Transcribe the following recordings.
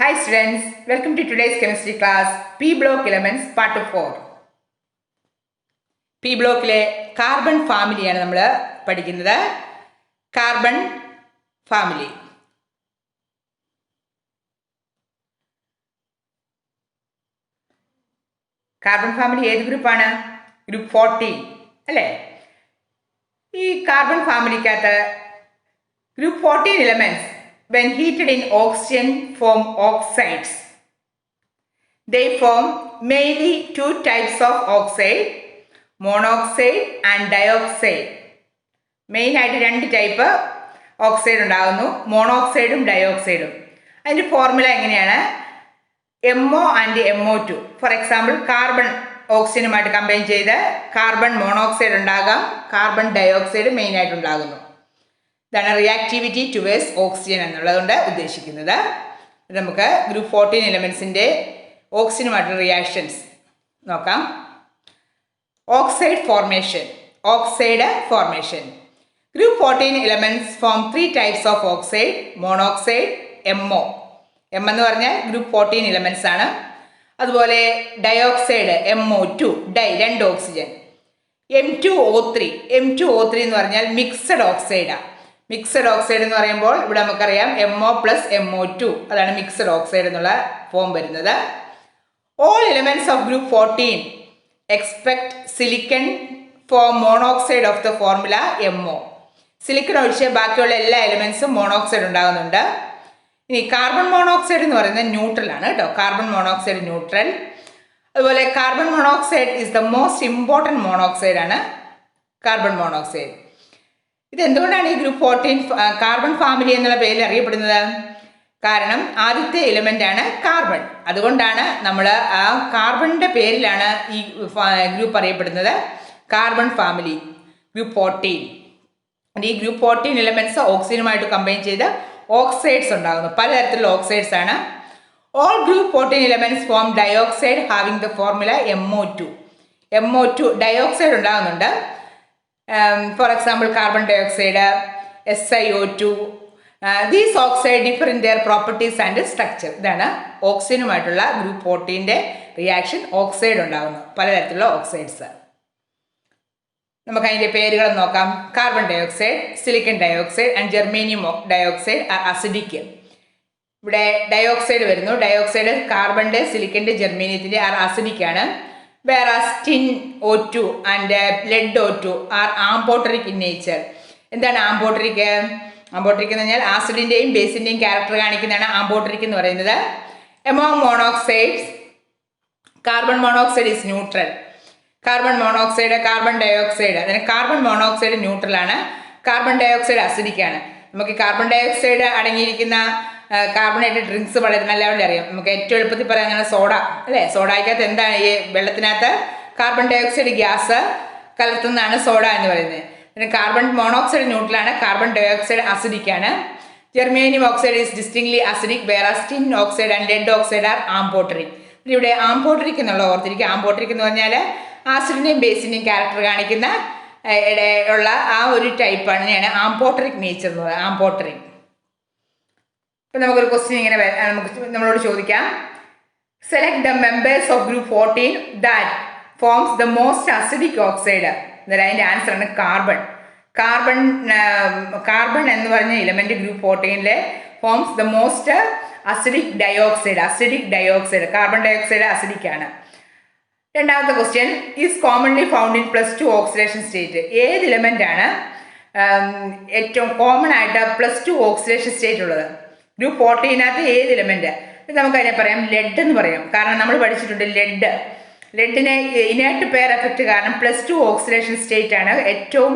Hi students, welcome to today's chemistry class P block elements part 4. P blockile carbon family ആണ് നമ്മൾ പഠിക്കുന്നത്. Carbon family. Carbon family ഏത് ഗ്രൂപ്പാണ്? Group 14 അല്ലേ? ഈ carbon ഫാമിലിക്കകത്ത് group 14 elements when heated in oxygen form oxides. They form mainly two types of oxide, monoxide and dioxide. Main ആയിട്ട് രണ്ട് type oxide ഉണ്ടാകുന്നു, മോണോക്സൈഡും ഡയോക്സൈഡും. അതിൻ്റെ ഫോർമുല എങ്ങനെയാണ്? MO and MO2. For example carbon ഓക്സിജനുമായിട്ട് കമ്പൈൻ ചെയ്ത് carbon monoxide ഉണ്ടാകാം, carbon dioxide main ആയിട്ടുണ്ടാകുന്നു. ഇതാണ് റിയാക്ടിവിറ്റി ടുവേഴ്സ് ഓക്സിജൻ എന്നുള്ളതുകൊണ്ട് ഉദ്ദേശിക്കുന്നത്. നമുക്ക് ഗ്രൂപ്പ് 14 എലമെൻസിൻ്റെ ഓക്സിജനുമായിട്ടുള്ള റിയാക്ഷൻസ് നോക്കാം. Oxide formation. Group 14 elements form 3 types of oxide, monoxide, MO. M എന്ന് പറഞ്ഞാൽ ഗ്രൂപ്പ് 14 എലമെൻറ്റ്സ് ആണ്. അതുപോലെ ഡയോക്സൈഡ് MO2, രണ്ട് ഓക്സിജൻ. M2O3 എന്ന് പറഞ്ഞാൽ മിക്സഡ് ഓക്സൈഡാണ്. മിക്സഡ് ഓക്സൈഡ് എന്ന് പറയുമ്പോൾ ഇവിടെ നമുക്കറിയാം MO + MO2, അതാണ് മിക്സഡ് ഓക്സൈഡ് എന്നുള്ള ഫോം വരുന്നത്. All elements of group 14 expect silicon form monoxide of the formula MO. Silicon ഒഴിച്ച് ബാക്കിയുള്ള എല്ലാ എലിമെന്റ്സും മോണോക്സൈഡ് ഉണ്ടാകുന്നുണ്ട്. ഇനി കാർബൺ മോണോക്സൈഡ് എന്ന് പറയുന്നത് ന്യൂട്രൽ ആണ് കേട്ടോ. Carbon monoxide neutral. അതുപോലെ carbon monoxide is the most important monoxide ആണ് കാർബൺ മോണോക്സൈഡ്. ഇതെന്തുകൊണ്ടാണ് ഈ ഗ്രൂപ്പ് 14 കാർബൺ ഫാമിലി എന്നുള്ള പേരിൽ അറിയപ്പെടുന്നത്? കാരണം ആദ്യത്തെ എലിമെൻ്റ് ആണ് കാർബൺ. അതുകൊണ്ടാണ് നമ്മൾ ആ കാർബണിൻ്റെ പേരിലാണ് ഈ ഗ്രൂപ്പ് അറിയപ്പെടുന്നത്, കാർബൺ ഫാമിലി ഗ്രൂപ്പ് 14. ഈ ഗ്രൂപ്പ് 14 എലിമെൻറ്റ്സ് ഓക്സിജനുമായിട്ട് കമ്പൈൻ ചെയ്ത് ഓക്സൈഡ്സ് ഉണ്ടാകുന്നു. പലതരത്തിലുള്ള ഓക്സൈഡ്സ് ആണ്. All group 14 elements form dioxide having the formula MO2. Dioxide ഉണ്ടാകുന്നുണ്ട്. For example carbon dioxide, SiO2. These oxide differ in their properties and structure. ഇതാണ് ഓക്സിജനുമായിട്ടുള്ള group 14ൻ്റെ റിയാക്ഷൻ. ഓക്സൈഡ് ഉണ്ടാകുന്നു, പലതരത്തിലുള്ള ഓക്സൈഡ്സ്. നമുക്ക് അതിൻ്റെ പേരുകൾ നോക്കാം. Carbon dioxide, silicon dioxide and germanium dioxide are acidic. ഇവിടെ ഡയോക്സൈഡ് വരുന്നു. ഡയോക്സൈഡ് കാർബണിൻ്റെ, സിലിക്കൻ്റെ, ജെർമേനിയത്തിൻ്റെ ആർ അസിഡിക് ആണ്. whereas tin O2 and lead O2 are amphoteric in nature. എന്താണ് ആംഫോട്ടറിക്? ആംഫോട്ടറിക് എന്ന് പറഞ്ഞാൽ ആസിഡിൻ്റെയും ബേസിൻ്റെയും ക്യാരക്ടർ കാണിക്കുന്നതാണ് ആംഫോട്ടറിക് എന്ന് പറയുന്നത്. Among monoxides carbon monoxide is neutral. Carbon monoxide, carbon dioxide, അതിന് കാർബൺ മോണോക്സൈഡ് ന്യൂട്രൽ ആണ്, കാർബൺ ഡയോക്സൈഡ് അസിഡിക് ആണ്. നമുക്ക് കാർബൺ ഡയോക്സൈഡ് അടങ്ങിയിരിക്കുന്ന കാർബണേറ്റഡ് ഡ്രിങ്ക്സ് വളരെ നല്ലപോലെ അറിയാം. നമുക്ക് ഏറ്റവും എളുപ്പത്തിൽ പറയാം അങ്ങനെ സോഡ അല്ലേ. സോഡയ്ക്കകത്ത് എന്താണ്? ഈ വെള്ളത്തിനകത്ത് കാർബൺ ഡയോക്സൈഡ് ഗ്യാസ് കലർത്തുന്നതാണ് സോഡ എന്ന് പറയുന്നത്. പിന്നെ കാർബൺ മോണോക്സൈഡ് ന്യൂട്രലാണ്, കാർബൺ ഡയോക്സൈഡ് അസിഡിക് ആണ്. Germanium oxide is distinctly acidic, whereas tin oxide and lead oxide are amphoteric. ഇവിടെ ആംഫോട്ടറിക് എന്നുള്ള ഓർത്തിരിക്കുക. ആംഫോട്ടറിക് എന്ന് പറഞ്ഞാൽ ആസിഡിൻ്റെയും ബേസിൻ്റെയും ക്യാരക്ടർ കാണിക്കുന്ന ഉള്ള ആ ഒരു ടൈപ്പാണ് ആംഫോട്ടറിക് നേച്ചർ എന്ന് പറയുന്നത്, ആംഫോട്ടറിക്. ഇപ്പം നമുക്കൊരു ക്വസ്റ്റ്യൻ ഇങ്ങനെ നമ്മളോട് ചോദിക്കാം. Select the members of group 14 that forms the most acidic oxide. എന്നാൽ അതിൻ്റെ ആൻസറാണ് കാർബൺ. കാർബൺ എന്ന് പറഞ്ഞ element group 14 forms the most acidic dioxide. Carbon dioxide acidic ആണ്. രണ്ടാമത്തെ question is commonly found in +2 oxidation state. ഏത് എലിമെൻ്റ് ആണ് ഏറ്റവും common ആയിട്ട് +2 ഓക്സിഡേഷൻ സ്റ്റേറ്റ് ഉള്ളത്? ഗ്രൂപ്പ് 14 ഏത് എലിമെൻറ്റ്? നമുക്കതിനെ പറയാം ലെഡ് എന്ന് പറയാം. കാരണം നമ്മൾ പഠിച്ചിട്ടുണ്ട് ലെഡിന് ഇനേർട്ട് പെയർ എഫക്റ്റ് കാരണം +2 ഓക്സിഡേഷൻ സ്റ്റേറ്റ് ആണ് ഏറ്റവും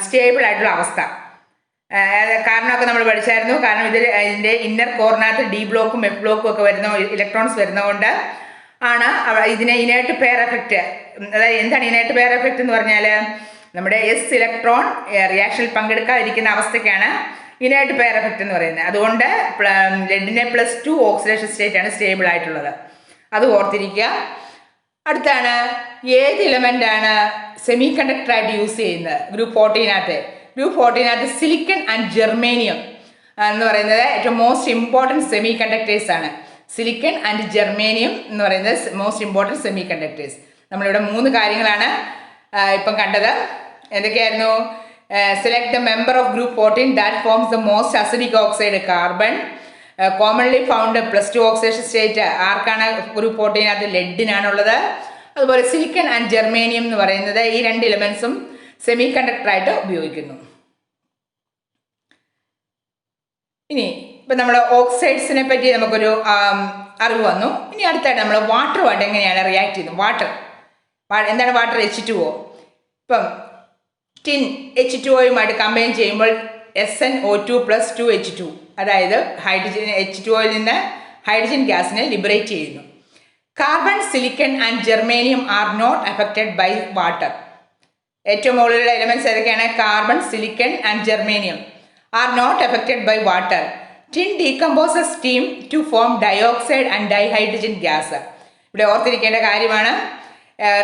സ്റ്റേബിൾ ആയിട്ടുള്ള അവസ്ഥ. കാരണമൊക്കെ നമ്മൾ പഠിച്ചായിരുന്നു. കാരണം ഇതിൻ്റെ ഇന്നർ കോറിനകത്ത് D ബ്ലോക്കും F ബ്ലോക്കും ഒക്കെ വരുന്ന ഇലക്ട്രോൺസ് വരുന്നതുകൊണ്ട് ആണ് ഇതിനെ ഇനേർട്ട് പെയർ എഫക്റ്റ്. അതായത് എന്താണ് ഇനേർട്ട് പെയർ എഫക്റ്റ് എന്ന് പറഞ്ഞാൽ നമ്മുടെ S ഇലക്ട്രോൺ റിയാക്ഷനിൽ പങ്കെടുക്കാതിരിക്കുന്ന അവസ്ഥയ്ക്കാണ് ഇനേർട്ട് പെയർ എഫക്റ്റ് എന്ന് പറയുന്നത്. അതുകൊണ്ട് ലെഡിനെ +2 ഓക്സിഡേഷൻ സ്റ്റേറ്റ് ആണ് സ്റ്റേബിൾ ആയിട്ടുള്ളത്. അത് ഓർത്തിരിക്കുക. അടുത്താണ് ഏത് എലിമെൻ്റ് ആണ് സെമി കണ്ടക്ടറായിട്ട് യൂസ് ചെയ്യുന്നത് group 14? Group 14 silicon and germanium എന്ന് പറയുന്നത് ഏറ്റവും മോസ്റ്റ് ഇമ്പോർട്ടൻറ്റ് സെമി കണ്ടക്ടേഴ്സ് ആണ്. സിലിക്കൺ ആൻഡ് ജെർമേനിയം എന്ന് പറയുന്നത് മോസ്റ്റ് ഇമ്പോർട്ടൻറ്റ് സെമി കണ്ടക്ടേഴ്സ്. നമ്മളിവിടെ 3 കാര്യങ്ങളാണ് ഇപ്പം കണ്ടത്. എന്തൊക്കെയായിരുന്നു? Select the member of group 14 that forms the most acidic oxide carbon. Commonly found +2 oxidation state ആർക്കാണ്? ഗ്രൂപ്പ് 14 അത് ലെഡിനാണുള്ളത്. അതുപോലെ സിലിക്കൺ ആൻഡ് ജെർമേനിയം എന്ന് പറയുന്നത് ഈ 2 എലിമെൻസും സെമി കണ്ടക്ടറായിട്ട് ഉപയോഗിക്കുന്നു. ഇനി ഇപ്പം നമ്മൾ ഓക്സൈഡ്സിനെ പറ്റി നമുക്കൊരു അറിവ് വന്നു. ഇനി അടുത്തായിട്ട് നമ്മൾ വാട്ടറുമായിട്ട് എങ്ങനെയാണ് റിയാക്ട് ചെയ്യുന്നത്? എന്താണ് വാട്ടർ? H2O. ഇപ്പം ടിൻ H2Oയുമായിട്ട് കമ്പൈൻ ചെയ്യുമ്പോൾ SnO2 + 2H2, അതായത് ഹൈഡ്രജൻ H2Oയിൽ നിന്ന് ഹൈഡ്രജൻ ഗ്യാസിനെ ലിബറേറ്റ് ചെയ്യുന്നു. Carbon, silicon and germanium are not affected by water. ഏറ്റവും മുകളിലുള്ള എലിമെന്റ്സ് ഏതൊക്കെയാണ്? Carbon, silicon and germanium are not affected by water. Tin decomposes steam to form dioxide and dihydrogen gas. ഇവിടെ ഓർത്തിരിക്കേണ്ട കാര്യമാണ്,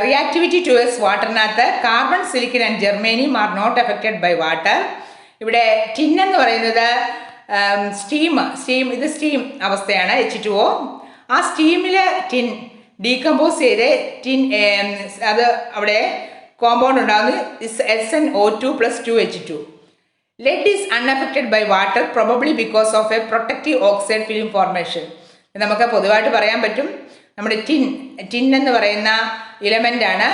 റിയാക്ടിവിറ്റി ടുവേഴ്സ് വാട്ടറിനകത്ത് carbon, silicon and germanium are not affected by water. ഇവിടെ tin എന്ന് പറയുന്നത് ഇത് steam അവസ്ഥയാണ് H2O. ആ സ്റ്റീമിൽ ടിൻ ഡീകമ്പോസ് ചെയ്ത് അത് അവിടെ കോമ്പൗണ്ട് ഉണ്ടാകുന്നത് SnO2 + 2H2. Lead is unaffected by water probably because of a protective oxide film formation. നമുക്ക് പൊതുവായിട്ട് പറയാൻ പറ്റും, നമ്മുടെ ടിൻ എന്ന് പറയുന്ന ഇലമെൻ്റ് ആണ്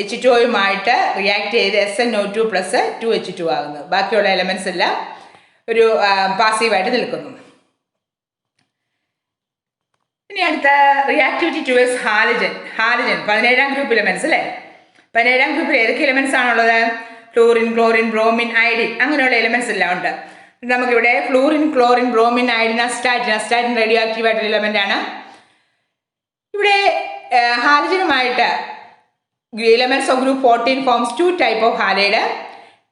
H2Oയുമായിട്ട് റിയാക്ട് ചെയ്ത് SnO2 + 2H2 ആകുന്നത്. ബാക്കിയുള്ള എലമെൻറ്റ്സ് എല്ലാം ഒരു പാസീവായിട്ട് നിൽക്കുന്നു. ഇനി അടുത്ത റിയാക്ടിവിറ്റി ടുവേഴ്സ് ഹാലജൻ 17ാം ഗ്രൂപ്പ് ഇലമെൻറ്റ്സ് അല്ലേ? 17ാം ഗ്രൂപ്പിൽ ഏതൊക്കെ എലമെൻറ്റ്സ് ആണുള്ളത്? ഫ്ലൂറിൻ, ക്ലോറിൻ, ബ്രോമിൻ, അയഡിൻ, അങ്ങനെയുള്ള എലിമെന്റ്സ് എല്ലാം ഉണ്ട്. നമുക്കിവിടെ fluorine, chlorine, bromine, iodine, astatine radioactive ആയിട്ടുള്ള എലിമെന്റ് ആണ്. ഇവിടെ ഹാലജനുമായിട്ട് elements of group 14 forms 2 type of halide.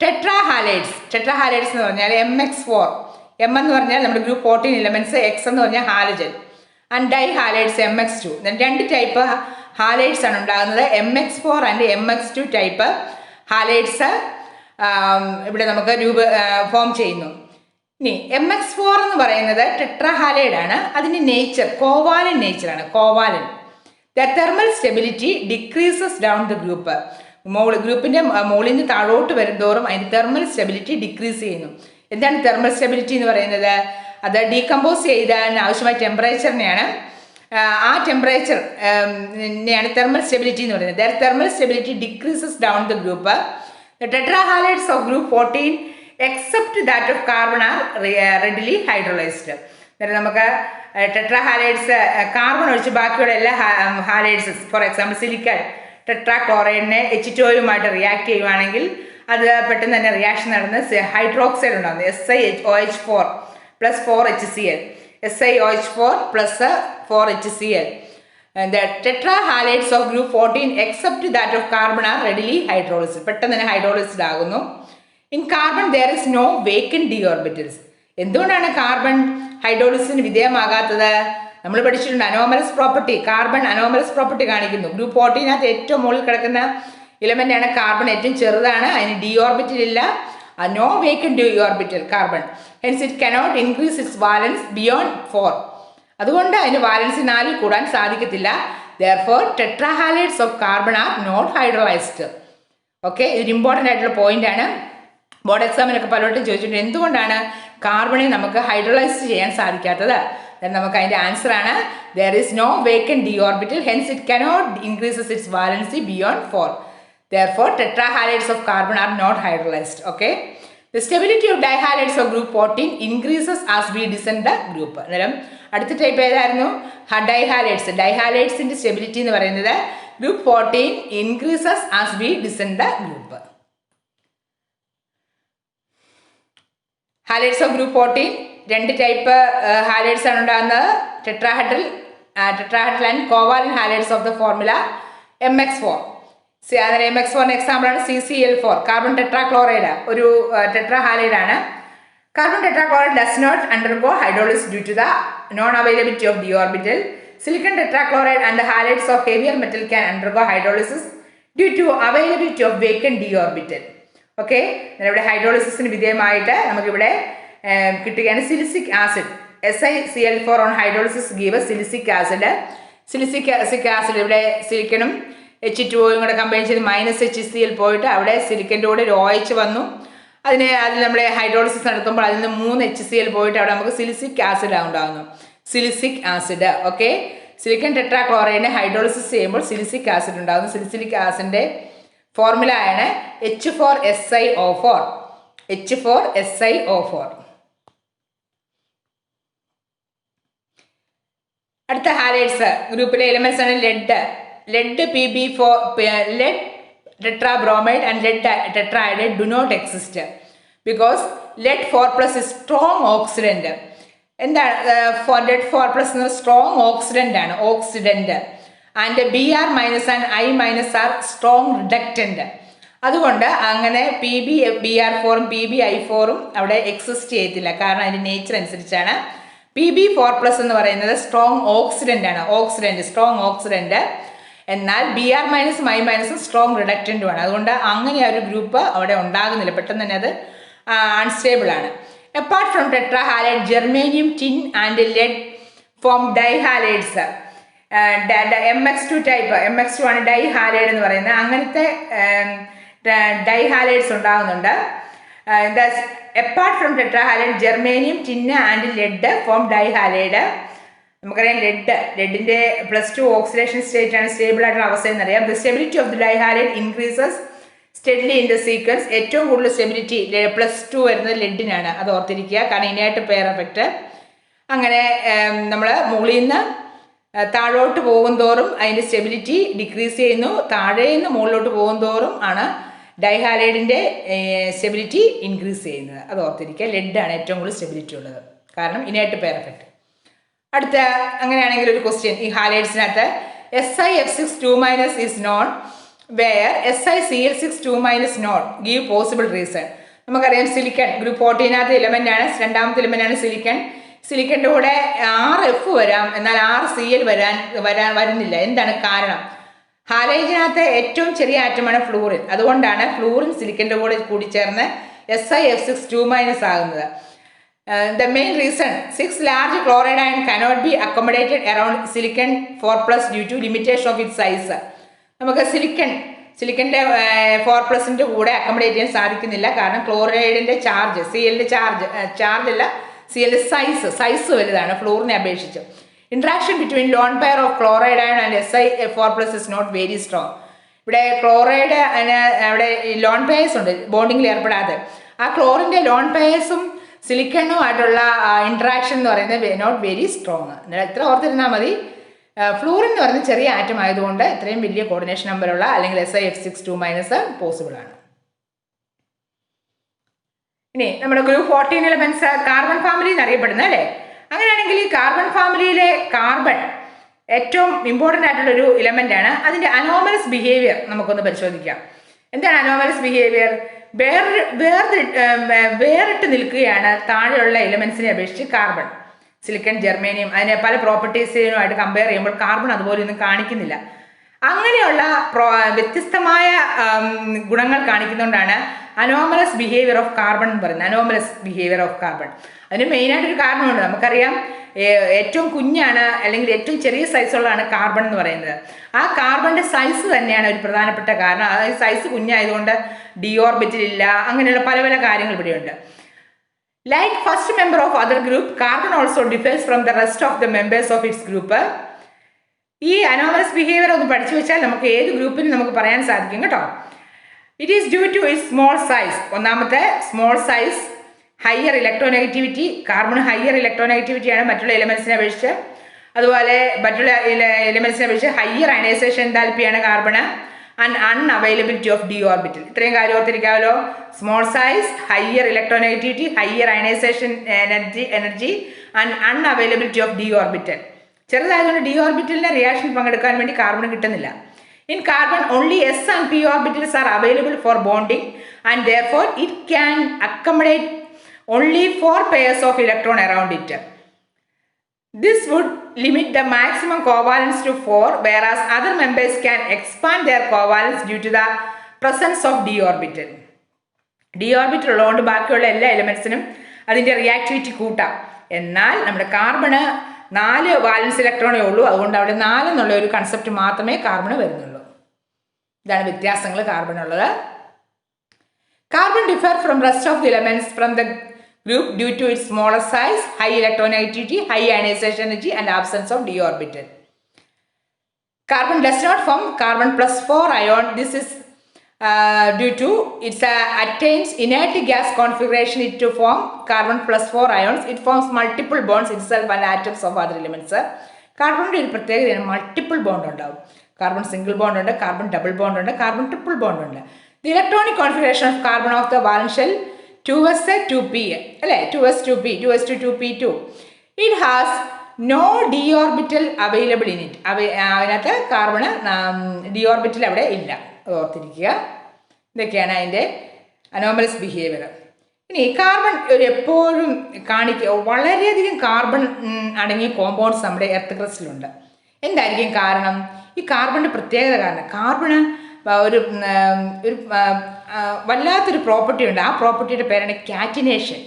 Tetrahalides എന്ന് പറഞ്ഞാൽ MX4. M എന്ന് പറഞ്ഞാൽ നമ്മുടെ ഗ്രൂപ്പ് 14 എലിമെന്റ്സ്, X എന്ന് പറഞ്ഞാൽ halogen, and di halides MX2. 2 type halides ആണ് ഉണ്ടാകുന്നത്. MX4 and MX2 type halides ഇവിടെ നമുക്ക് ഫോം ചെയ്യുന്നു. ഇനി MX4 എന്ന് പറയുന്നത് ടെട്രാഹാലൈഡ് ആണ്. അതിൻ്റെ നേച്ചർ കോവാലൻ നേച്ചറാണ്. Covalent. The thermal stability decreases down the group. ഗ്രൂപ്പിൻ്റെ മുകളിൽ നിന്ന് താഴോട്ട് വരുന്തോറും അതിൻ്റെ തെർമൽ സ്റ്റെബിലിറ്റി ഡിക്രീസ് ചെയ്യുന്നു. എന്താണ് തെർമൽ സ്റ്റെബിലിറ്റി എന്ന് പറയുന്നത്? അത് ഡീകമ്പോസ് ചെയ്താൽ ആവശ്യമായ ടെമ്പറേച്ചറിനെയാണ്, ആ ടെമ്പറേച്ചർ നെയാണ് തെർമൽ സ്റ്റെബിലിറ്റി എന്ന് പറയുന്നത്. The thermal stability decreases down the group. The tetrahalides of group 14 except that of carbon are readily hydrolysed. അതായത് നമുക്ക് ടെട്രാഹാലൈഡ്സ് കാർബൺ ഒഴിച്ച് ബാക്കിയുള്ള എല്ലാ ഹാലൈഡ്സ്, ഫോർ എക്സാമ്പിൾ സിലിക്കൺ ടെട്രാക്ലോറൈഡിനെ H2Oയുമായിട്ട് റിയാക്ട് ചെയ്യുവാണെങ്കിൽ അത് പെട്ടെന്ന് തന്നെ റിയാക്ഷൻ നടന്ന് ഹൈഡ്രോക്സൈഡ് ഉണ്ടാകുന്നു. SiOH4 + 4HCl. SiOH4 + 4HCl. The tetrahalides of group 14 except that of carbon are readily hydrolyzed. പെട്ടെന്ന് തന്നെ ഹൈഡ്രോളിസ്ഡ് ആകുന്നു. In carbon there is no vacant d orbitals. എന്തുകൊണ്ടാണ് കാർബൺ ഹൈഡ്രോളിസിന് വിധേയമാകാത്തത്? നമ്മൾ പഠിച്ചിട്ടുണ്ട് anomalous property. Carbon anomalous property കാണിക്കുന്നു. Group 14 ഏറ്റവും മുകളിൽ കിടക്കുന്ന ഇലമെന്റ് ആണ് കാർബൺ. ഏറ്റവും ചെറുതാണ്, അതിന് ഡി ഓർബിറ്റൽ ഇല്ല. No vacant d orbital carbon. Hence it cannot increase its valence beyond 4. അതുകൊണ്ട് അതിന് വാലൻസ് 4 കൂടാൻ സാധിക്കത്തില്ല. Therefore tetrahalides of carbon are not hydrolysed. Okay, ഇതൊരു ഇമ്പോർട്ടൻ്റ് ആയിട്ടുള്ള പോയിന്റ് ആണ്. ബോർഡ് എക്സാമിനൊക്കെ പലവട്ടം ചോദിച്ചിട്ടുണ്ട് എന്തുകൊണ്ടാണ് കാർബണെ നമുക്ക് ഹൈഡ്രോളൈസ് ചെയ്യാൻ സാധിക്കാത്തത്. നമുക്ക് അതിൻ്റെ ആൻസർ ആണ് there is no vacant d orbital, hence it cannot increases its valency beyond 4. Therefore tetrahalides of carbon are not hydrolyzed. Okay, the stability of dihalides of group 14 increases as we descend the group. അന്നേരം അടുത്ത type ഏതായിരുന്നു? Dihalides. ഡൈഹാലൈഡ്സിൻ്റെ stability എന്ന് പറയുന്നത് group 14 increases as we descend the group. Halides of group 14 2 type halides ആണ് ഉണ്ടാകുന്നത്. Tetrahedral and covalent halides of the formula MX4. MX4 example ആണ് CCl4. Carbon tetrachloride ഒരു tetrahalide ആണ്. Carbon tetrachloride does not undergo hydrolysis due to the non availability of d orbital. Silicon tetrachloride and halides of heavier metal can undergo hydrolysis due to availability of vacant d orbital. Okay, ഇവിടെ ഹൈഡ്രോളിസിന് വിധേയമായിട്ട് നമുക്കിവിടെ കിട്ടുകയാണ് silicic acid. SiCl4 on hydrolysis give silicic acid. Silicic acid ഇവിടെ സിലിക്കണും H2O കൂടെ combine ചെയ്ത് -HCl പോയിട്ട് അവിടെ സിലിക്കൻ്റെ കൂടെ ഒരു OH വന്നു. അതിൽ നമ്മൾ ഹൈഡ്രോളിസിസ് നടത്തുമ്പോൾ അതിൽ നിന്ന് 3 HCl പോയിട്ട് അവിടെ നമുക്ക് സിലിസിക് ആസിഡ് ഉണ്ടാകുന്നു. സിലിസിക് ആസിഡ്. ഓക്കെ, സിലിക്കൺ ടെട്രാക്ലോറൈഡിനെ ഹൈഡ്രോളിസിസ് ചെയ്യുമ്പോൾ സിലിസിക് ആസിഡ് ഉണ്ടാകുന്നു. സിലിസിലിക് ആസിഡിൻ്റെ ഫോർമുല ആണ് H4SiO4. H4SiO4. അടുത്ത ഹാലൈഡ്സ് ഗ്രൂപ്പിലെ എലിമെന്റ്സ് ആണ് lead Pb4 lead tetrabromide and lead tetraiodide do not exist because lead 4+ is strong oxidant. എന്താണ് lead 4+ സ്ട്രോങ് ഓക്സിഡന്റ് ആണ്, oxidant. And Br- and I- are strong reductant. അതുകൊണ്ട് അങ്ങനെ Pb-Br4ഉം Pb-I4ഉം അവിടെ exist ചെയ്യത്തില്ല. കാരണം അതിൻ്റെ നേച്ചർ അനുസരിച്ചാണ്. Pb4+ എന്ന് പറയുന്നത് സ്ട്രോങ് ഓക്സിഡന്റ് ആണ്, സ്ട്രോങ് ഓക്സിഡന്റ്. എന്നാൽ Br- I- സ്ട്രോങ് റിഡക്റ്റൻറ്റുമാണ്. അതുകൊണ്ട് അങ്ങനെ ഒരു ഗ്രൂപ്പ് അവിടെ ഉണ്ടാകുന്നില്ല, പെട്ടെന്ന് തന്നെ അത് അൺസ്റ്റേബിൾ ആണ്. Apart from tetrahalide, germanium, tin and lead form dihalides. MX2 type, MX2 ആണ് ഡൈഹാലൈഡ് എന്ന് പറയുന്നത്. അങ്ങനത്തെ ഡൈഹാലൈഡ്സ് ഉണ്ടാകുന്നുണ്ട്. Apart from tetrahalide, germanium, tin and lead form dihalide. നമുക്കറിയാം ലെഡിൻ്റെ +2 ഓക്സിഡേഷൻ സ്റ്റേറ്റ് ആണ്, സ്റ്റേബിൾ ആയിട്ടുള്ള അവസ്ഥ എന്നറിയാം. The stability of the dihalide increases steadily in the sequence. ഏറ്റവും കൂടുതൽ സ്റ്റെബിലിറ്റി +2 വരുന്നത് ലെഡിനാണ്, അത് ഓർത്തിരിക്കുക. കാരണം ഇനായിട്ട് പെയർ എഫക്റ്റ്. അങ്ങനെ നമ്മൾ മുകളിൽ നിന്ന് താഴോട്ട് പോകും തോറും അതിൻ്റെ സ്റ്റെബിലിറ്റി ഡിക്രീസ് ചെയ്യുന്നു, താഴെ നിന്ന് മുകളിലോട്ട് പോകും തോറും ആണ് ഡൈഹാലൈഡിൻ്റെ സ്റ്റെബിലിറ്റി ഇൻക്രീസ് ചെയ്യുന്നത്. അത് ഓർത്തിരിക്കുക. ലെഡാണ് ഏറ്റവും കൂടുതൽ സ്റ്റെബിലിറ്റി ഉള്ളത്, കാരണം ഇനായിട്ട് പെയർ എഫക്റ്റ്. അടുത്ത അങ്ങനെയാണെങ്കിൽ ഒരു ക്വസ്റ്റ്യൻ ഈ ഹാലൈഡ്സിനകത്ത് SiF6 2- is known where SiCl6 2- not. Give possible reason. നമുക്കറിയാം സിലിക്കൺ ഗ്രൂപ്പ് 14 എലമെന്റ് ആണ്, രണ്ടാമത്തെ എലമെന്റ് ആണ് സിലിക്കൺ. സിലിക്കൻ്റെ കൂടെ 6 F വരാം, എന്നാൽ 6 Cl വരുന്നില്ല. എന്താണ് കാരണം? ഹാലൈഡിനകത്ത് ഏറ്റവും ചെറിയ ആറ്റമാണ് ഫ്ലൂറിൻ. അതുകൊണ്ടാണ് ഫ്ലൂറിൻ സിലിക്കൻ്റെ കൂടെ കൂടി ചേർന്ന് SiF6 2- ആകുന്നത്. The main reason 6 large chloride ion cannot be accommodated around silicon 4+ due to limitation of its size. നമുക്ക് സിലിക്കൻ്റെ 4+ൻ്റെ കൂടെ അക്കോമഡേറ്റ് ചെയ്യാൻ സാധിക്കുന്നില്ല, കാരണം ക്ലോറൈഡിൻ്റെ ചാർജ്, Clൻ്റെ ചാർജ് അല്ല, Clൻ്റെ സൈസ് വലുതാണ് ഫ്ലൂറിനെ അപേക്ഷിച്ച്. Interaction between lone pair of chloride iron and Si4+ is not very strong. ഇവിടെ chloride അവിടെ ലോൺ പെയേഴ്സ് ഉണ്ട് ബോണ്ടിങ്ങിൽ ഏർപ്പെടാതെ. ആ ക്ലോറിൻ്റെ ലോൺ പെയേഴ്സും സിലിക്കണുമായിട്ടുള്ള ഇൻട്രാക്ഷൻ എന്ന് പറയുന്നത് നോട്ട് വെരി സ്ട്രോങ്. ഇത്ര ഓർത്തിരുന്നാൽ മതി. ഫ്ലൂറിൻ എന്ന് പറയുന്നത് ചെറിയ ആറ്റം ആയതുകൊണ്ട് ഇത്രയും വലിയ കോർഡിനേഷൻ നമ്പറുള്ള അല്ലെങ്കിൽ SiF6 2- പോസിബിൾ ആണ്. ഇനി നമ്മുടെ ഗ്രൂപ്പ് 14 എലമെന്റ്സ് കാർബൺ ഫാമിലി എന്നറിയപ്പെടുന്നത് അല്ലേ. അങ്ങനെയാണെങ്കിൽ ഈ കാർബൺ ഫാമിലിയിലെ കാർബൺ ഏറ്റവും ഇമ്പോർട്ടൻ്റ് ആയിട്ടുള്ളൊരു എലമെന്റ് ആണ്. അതിൻ്റെ അനോമലസ് ബിഹേവിയർ നമുക്കൊന്ന് പരിശോധിക്കാം. എന്താണ് അനോമലസ് ബിഹേവിയർ? വേറിട്ട് നിൽക്കുകയാണ് താഴെയുള്ള എലിമെന്റ്സിനെ അപേക്ഷിച്ച് കാർബൺ. സിലിക്കൺ, ജെർമേനിയം, അതിനെ പല പ്രോപ്പർട്ടീസിനുമായിട്ട് കമ്പയർ ചെയ്യുമ്പോൾ കാർബൺ അതുപോലെ ഒന്നും കാണിക്കുന്നില്ല. അങ്ങനെയുള്ള വ്യത്യസ്തമായ ഗുണങ്ങൾ കാണിക്കുന്നതുകൊണ്ടാണ് അനോമലസ് ബിഹേവിയർ ഓഫ് കാർബൺ എന്ന് പറയുന്നത്. അനോമലസ് ബിഹേവിയർ ഓഫ് കാർബൺ അതിന് മെയിനായിട്ടൊരു കാരണമുണ്ട്. നമുക്കറിയാം ഏറ്റവും കുഞ്ഞാണ് അല്ലെങ്കിൽ ഏറ്റവും ചെറിയ സൈസുള്ളതാണ് കാർബൺ എന്ന് പറയുന്നത്. ആ കാർബണിൻ്റെ സൈസ് തന്നെയാണ് ഒരു പ്രധാനപ്പെട്ട കാരണം. അതായത് സൈസ് കുഞ്ഞായതുകൊണ്ട് ഡി ഓർബിറ്റൽ ഇല്ല, അങ്ങനെയുള്ള പല പല കാര്യങ്ങൾ ഇവിടെയുണ്ട്. Like first member of other group, carbon also differs from the rest of the members of its group. ഈ അനോമലസ് ബിഹേവിയർ ഒന്ന് പഠിച്ചു വെച്ചാൽ നമുക്ക് ഏത് ഗ്രൂപ്പിനും നമുക്ക് പറയാൻ സാധിക്കും കേട്ടോ. It is due to its small size. ഒന്നാമത്തെ small size, higher electronegativity. Carbon higher ഇലക്ട്രോനെഗറ്റിവിറ്റിയാണ് മറ്റുള്ള എലിമെന്റ്സിനെ അപേക്ഷിച്ച്. അതുപോലെ മറ്റുള്ള എലിമെന്റ്സിനെ അപേക്ഷിച്ച് ഹയർ അയനൈസേഷൻ എൻതാൽപ്പിയാണ് carbon. And unavailability of d orbital. ഇത്രയും കാര്യം ഓർത്തിരിക്കാമല്ലോ. Small size, higher electronegativity, higher ionisation energy and unavailability of d orbital. ചെറുതായതുകൊണ്ട് ഡി ഓർബിറ്റലിന് റിയാക്ഷൻ പങ്കെടുക്കാൻ വേണ്ടി കാർബൺ കിട്ടുന്നില്ല. In carbon, only S and P orbitals are available for bonding, and therefore it can accommodate only 4 pairs of electron around it. This would limit the maximum covalence to 4, whereas other members can expand their covalence due to the presence of d orbital. d orbital ഉള്ളതുകൊണ്ട് ബാക്കിയുള്ള എല്ലാ എലിമെന്റ്സിനും അതിൻ്റെ reactivity കൂട്ടാം. എന്നാൽ നമ്മുടെ carbon 4 വാലൻസ് ഇലക്ട്രോണേ ഉള്ളൂ. അതുകൊണ്ട് അവിടെ 4 എന്നുള്ള ഒരു കൺസെപ്റ്റ് മാത്രമേ കാർബണ് വരുന്നുള്ളൂ. ഇതാണ് വ്യത്യാസങ്ങൾ കാർബണുള്ളത്. Carbon differ from rest of the elements from the group due to its smaller size, high electronegativity, high ionization energy and absence of d orbital. Carbon does not form carbon plus 4 ion. This is due to its attains inert gas configuration it to form carbon plus 4 ions. It forms multiple bonds itself and atoms of other elements. കാർബണിൻ്റെ ഒരു പ്രത്യേകതയാണ് multiple bond ഉണ്ടാവും. Carbon single bond ഉണ്ട്, carbon double bond ഉണ്ട്, carbon triple bond ഉണ്ട്. The electronic configuration of carbon of the valence shell 2s 2p അല്ലേ, 2s 2p 2s 2p2. It has no d orbital available in it. അതിനകത്ത് carbon d orbital അവിടെ ഇല്ല, അത് ഓർത്തിരിക്കുക. ഇതൊക്കെയാണ് അതിൻ്റെ അനോമലസ് ബിഹേവിയർ. ഇനി കാർബൺ ഒരു എപ്പോഴും വളരെയധികം കാർബൺ അടങ്ങിയ കോമ്പൗണ്ട്സ് നമ്മുടെ എർത്ത് ക്രസ്റ്റിലുണ്ട്. എന്തായിരിക്കും കാരണം? ഈ കാർബണിൻ്റെ പ്രത്യേകത കാരണം കാർബണ് ഒരു വല്ലാത്തൊരു പ്രോപ്പർട്ടി ഉണ്ട്. ആ പ്രോപ്പർട്ടിയുടെ പേരാണ് കാറ്റിനേഷൻ.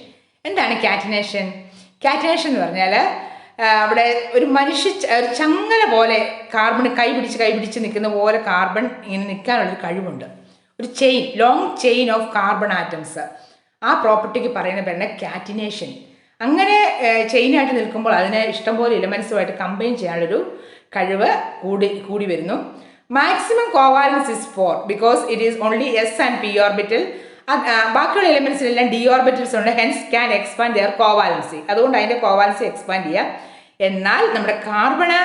എന്താണ് കാറ്റിനേഷൻ? കാറ്റിനേഷൻ എന്ന് പറഞ്ഞാൽ അവിടെ ഒരു ഒരു ചങ്ങല പോലെ കാർബൺ കൈപിടിച്ച് നിൽക്കുന്ന പോലെ കാർബൺ ഇങ്ങനെ നിൽക്കാനുള്ളൊരു കഴിവുണ്ട്. ഒരു chain, long chain of carbon atoms. ആ പ്രോപ്പർട്ടിക്ക് പറയുന്ന പേരാണ് കാറ്റിനേഷൻ. അങ്ങനെ ചെയിനായിട്ട് നിൽക്കുമ്പോൾ അതിനെ ഇഷ്ടംപോലെ എലിമെൻസുമായിട്ട് കമ്പൈൻ ചെയ്യാനുള്ളൊരു കഴിവ് കൂടി വരുന്നു. Maximum covalence is 4 because it is only s and p orbital. ബാക്കിയുള്ള എലിമെൻസിലെല്ലാം ഡി ഓർബിറ്റൽസ് ഉണ്ട്. Hence can expand their covalency. അതുകൊണ്ട് അതിൻ്റെ കോവാലൻസി എക്സ്പാൻഡ് ചെയ്യാം. എന്നാൽ നമ്മുടെ കാർബണ്